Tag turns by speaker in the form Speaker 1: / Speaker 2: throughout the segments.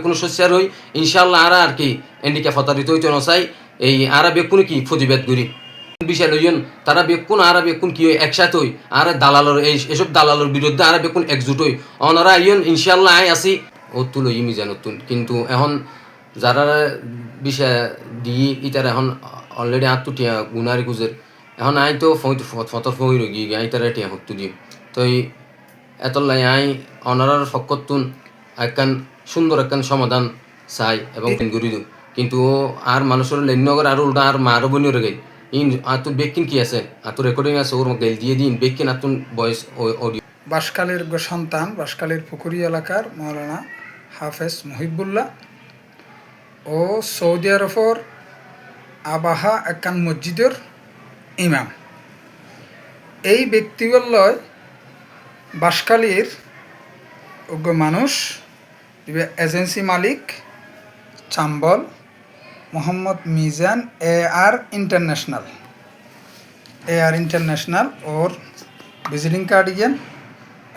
Speaker 1: কোনো শস্যার হই ইনশাআল্লাহ আর কি এন্ডিকা ফতারিত হইতে নসাই এই আরা বেকুন কি প্রতিবাদ করি বিষয় লইয়ন তারা বেকুন আরা বেকুন কি একসাথে হই আর দালালর এসব দালালর বিরুদ্ধে আরা বেকুন একজুট হই অনারা আইয়ন ইনশাআল্লাহ আই আসি অতুল হই মিজান অতুল কিন্তু এখন যারা বিষয় দিয়ে ইতার এখন অলরেডি আত্মটিয়া গুনারি গুজের এখন আই তো ফতর ফই রগি আই তারা টিয়া হত্তু দিই তো এতলাই আই অনারার ফকতুন একখান সুন্দর একখান সমাধান চাই এবং গুরি দিও কিন্তু আর মানুষের লেনগর আর উল্টা আর মারো বনি রে গই ইন আতুর বেকিন কি আছে আতুর রেকর্ডিং আছে ওর গেল দিয়ে দিন বেকিন আতুন ভয়েস অডিও
Speaker 2: বাঁশখালীর সন্তান বাঁশখালীর পুকুরি এলাকার মৌলানা হাফেজ মুহিবুল্লাহ ও সৌদি আরবর আবাহা একখান মসজিদের ইমাম এই ব্যক্তিগুলোয় বাঁশখালীর মানুষ এজেন্সি মালিক চাম্বল মোহাম্মদ মিজান AR ইন্টারন্যাশনাল ওর ভিজিটিং কার্ড ইয়েন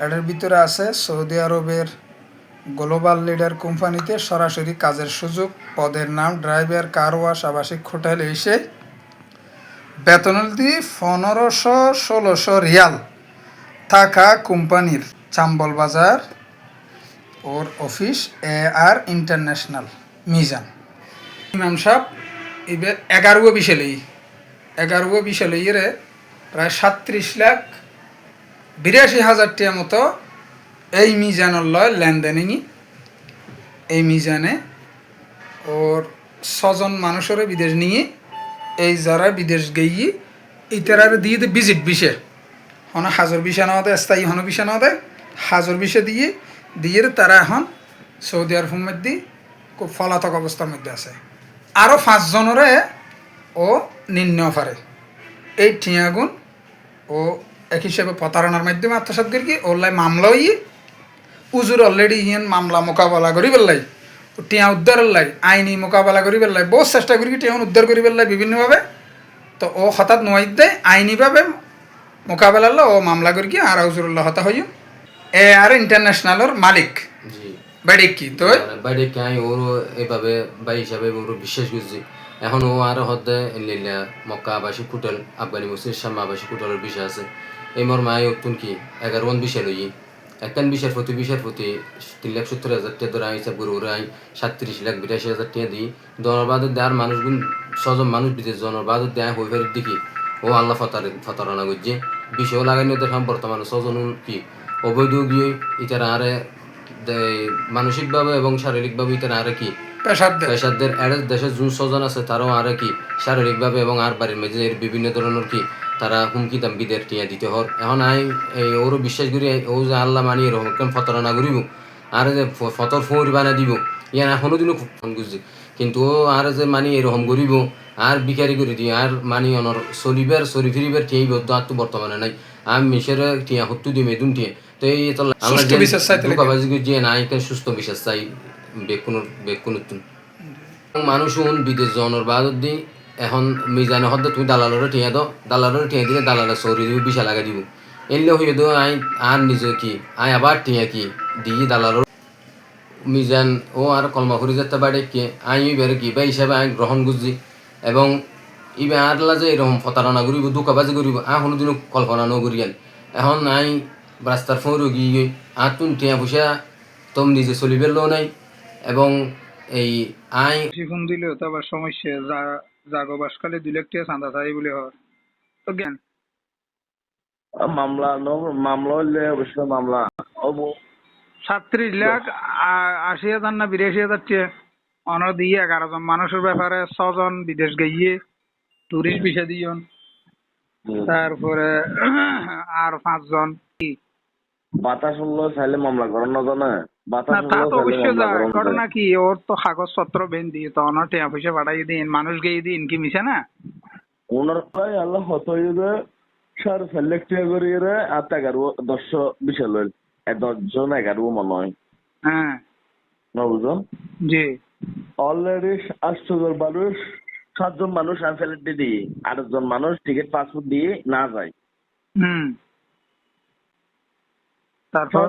Speaker 2: এটার ভিতরে আছে সৌদি আরবের গ্লোবাল লিডার কোম্পানিতে সরাসরি কাজের সুযোগ, পদের নাম ড্রাইভার, কার ওয়াশ, আবাসিক হোটেল এসে বেতন দিয়ে 1500-1600 রিয়াল থাকা কোম্পানির চাম্বল বাজার ওর অফিস AR ইন্টারন্যাশনাল মিজান ইমাম সাহেব এবার 11 বিশালে প্রায় 37,82,000 টাকা মতো এই মিজানের লয় লেনদেনই এই মিজানে ওর 6 জন মানুষের বিদেশ নিয়ে এই যারা বিদেশ গিয়ে ইতারার দিয়ে ভিজিট বিষে হন হাজর বিষা না দেয় স্থায়ী হন বিষা না দেয় হাজর বিষে দিয়ে তারা এখন সৌদি আরবের মধ্যে খুব পলাতক অবস্থার মধ্যে আছে আরও 5 জনরে ও নির্ণয় পারে এই টিয়াগুন ও এক হিসেবে প্রতারণার মাধ্যমে আত্মসাৎ করি ওলাই মামলা হই উজুর অলরেডি ইয়েন মামলা মোকাবেলা করি পেলাই টিয়া উদ্ধারের লাই আইনি মোকাবেলা করি পেলাই বহুত চেষ্টা করি টিয়া উদ্ধার করি পেলাই বিভিন্নভাবে তো ও হঠাৎ নোয়াই দেয় আইনিভাবে মোকাবেলা ও মামলা করি কি আর উজুরুল্লাহ হতা হই AR ইন্টারন্যাশনালের মালিক বাইরে কি তো
Speaker 1: বাইরে কাই ওর এইভাবে বাই হিসাবে ওর বিশ্বাস করছি এখন ও আর হতে লিলা মক্কা আবাসিক হোটেল আফগানি মসজিদ শামা আবাসিক হোটেলের বিষয় আছে এই মোর মায়ে উত্তুন কি 11 বিষয় লই একখান বিষয়ের প্রতি 3,70,000 টাকা ধরে হিসাব করে ওরা 37,82,000 টাকা দিই জনবাদত দেওয়ার মানুষগুন 6 জন মানুষ বিদেশ জনবাদত দেয় হয়ে ফেরত দেখি ও আল্লাহ ফতারণা করছে বিষয় লাগাইনি ওদের বর্তমানে 6 জন কি অবৈধ গিয়ে ইতারা আরে মানসিকভাবে এবং শারীরিকভাবে ইতারা আরে কি পেশাদের দেশের যোন 6 জন আছে তারাও আরে কি শারীরিকভাবে এবং আর বাড়ির মেঝে বিভিন্ন ধরনের কি তারা হুমকি দামবিদের টিয়া দিতে হর এখন আই এই ওরও বিশ্বাস করি ও যে আল্লাহ মানি এরকম কেন ফতরণা করিব আর যে ফতর ফৌরি বানা দিব ইয়ান এখনো দিনও ফোন করছি কিন্তু ও আর যে মানি এরকম করিব আর বিকারি করে দিয়ে আর মানি অনর চলিবার চলি ফিরিবার টিয়াই বদ্ধ আর তো বর্তমানে নাই আমি মিশের টিয়া হত্যু দিই মেদুন টিয়া তো এই তো আমরা ধোকাবাজি করি যে নাই সুস্থ বিশ্বাস চাই বেকুন মানুষ বিদেশ জনের বাদত দি এখন মিজানে হদ্দে তুমি দালালরে টিয়া দাও দালালরে টিয়া দিলে দালালের সৌরি দিব বিশা লাগা দিব এনলে হইয়ে দো আই আর নিজে কি আই আবার টিয়া কি দিয়ে দালালর মিজান ও আর কলমা করি যেতে বাড়ে কি আই বের কি বা হিসাবে আই গ্রহণ করছি এবং ইবে আরলা যে এরকম প্রতারণা করিব ধোকাবাজি করিব কোনোদিনও কল্পনা ন করিয়ান এখন আই রাস্তার ফোন গিয়ে আর তুন টিয়া পয়সা তোম নিজে চলিবের লো নাই এবং এই আই
Speaker 2: ফোন দিলেও তো আবার সমস্যা জাগো বাসকালে 2 লাখ টাকা চাঁদা চাই বলে হয় তো জ্ঞান
Speaker 3: মামলা হইলে অবশ্যই মামলা
Speaker 2: 37,80,000 না 82,000 টাকা অনার দিয়ে 11 জন মানুষের ব্যাপারে 6 জন বিদেশ গিয়ে টুরিস্ট ভিসা দিয়ন তারপরে আর 5 জন কি
Speaker 3: বাতাস হলো চাইলে মামলা করানো জানে বাতাস
Speaker 2: তা তো অবশ্যই যায় ঘটনা কি ওর তো কাগজপত্র বেন দিয়ে তো অনার টাকা পয়সা পাঠাই দিন মানুষ গিয়ে দিন কি মিশে না
Speaker 3: ওনার প্রায় আল্লাহ হত হইবে 4 লাখ টাকা করে আর 11 বিশাল 10 জন 11 মনে হয়
Speaker 2: হ্যাঁ
Speaker 3: না বুঝো
Speaker 2: জি
Speaker 3: অলরেডি 8 জন মানুষ 7 জন মানুষ আনফেলেট দিয়ে 8 জন মানুষ টিকিট পাসপোর্ট দিয়ে না যায়
Speaker 2: তারপর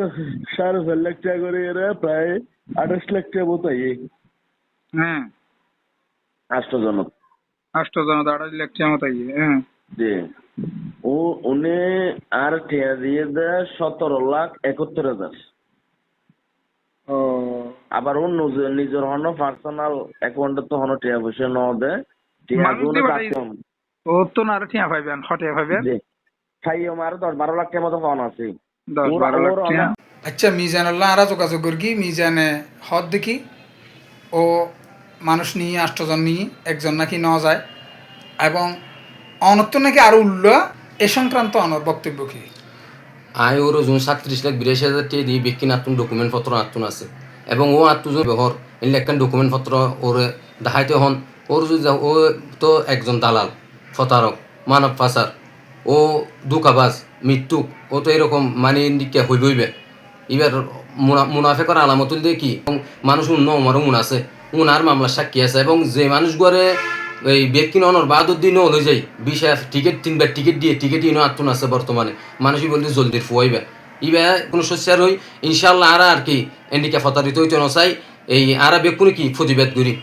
Speaker 3: 4 লাখ টাকা করে প্রায় 28 লাখ টাকা বোতাই
Speaker 2: হ্যাঁ
Speaker 3: 8 জনত
Speaker 2: 28 লাখ টাকা মতো হ্যাঁ
Speaker 3: জি ও উনি আর টিয়া দিয়ে দেয় 17,71,000
Speaker 2: ও
Speaker 3: আবার ও নিজের হন পার্সোনাল অ্যাকাউন্টে তো হন টিয়া পয়সা ন দেয় টিয়া
Speaker 2: মানুষ
Speaker 3: গুলো
Speaker 2: দিয়ে
Speaker 3: কাটতে
Speaker 2: ও তো না আরো টিয়া পাইবেন হটিয়া পাইবেন
Speaker 3: জি খাইয়ে মার 10-12 লাখ টাকা মতো পাওয়া আছে
Speaker 2: 10-12 লাখ
Speaker 3: ওর
Speaker 2: টাকা আচ্ছা মিজানুল্লাহ আরা যোগাযোগ করি মিজানে হদ দেখি ও মানুষ নিয়ে 8 জন নিয়ে একজন নাকি নেওয়া যায় এবং অনত্য নাকি আরো উল্ল এ সংক্রান্ত অনর বক্তব্য কি
Speaker 1: আয় ওর ওজন 37,82,000 টাকা দিয়ে বেকিন আত্মন ডকুমেন্ট পত্র আত্মন আছে এবং ও আত্মজন ব্যবহার এই লেখান ডকুমেন্ট পত্র ওর দেখাইতে হন ওর যদি ও তো একজন দালাল প্রতারক মানব পাচার ও দুকাবাজ মৃত্যু ও তো এরকম মানে দিকে হইবে এবার মুনাফেকর আলামতুল দিয়ে কি মানুষ উন্ন আমারও মন আছে উনার মামলার সাক্ষী আছে এবং যে মানুষগুলো এই ব্যক্তি ননর বাদুর দিনও হলে যাই বিশাল টিকিট 3বার টিকিট দিয়ে টিকিট ইনো আত্মন আছে বর্তমানে মানুষই বলতে জলদির ফুয়াইবে ইবা কোনো শস্যার হই ইনশাল্লাহ আর কি এন্ডিকা ফতারিত হইতে নচাই এই আর বেকুনি কি প্রতিবাদ করি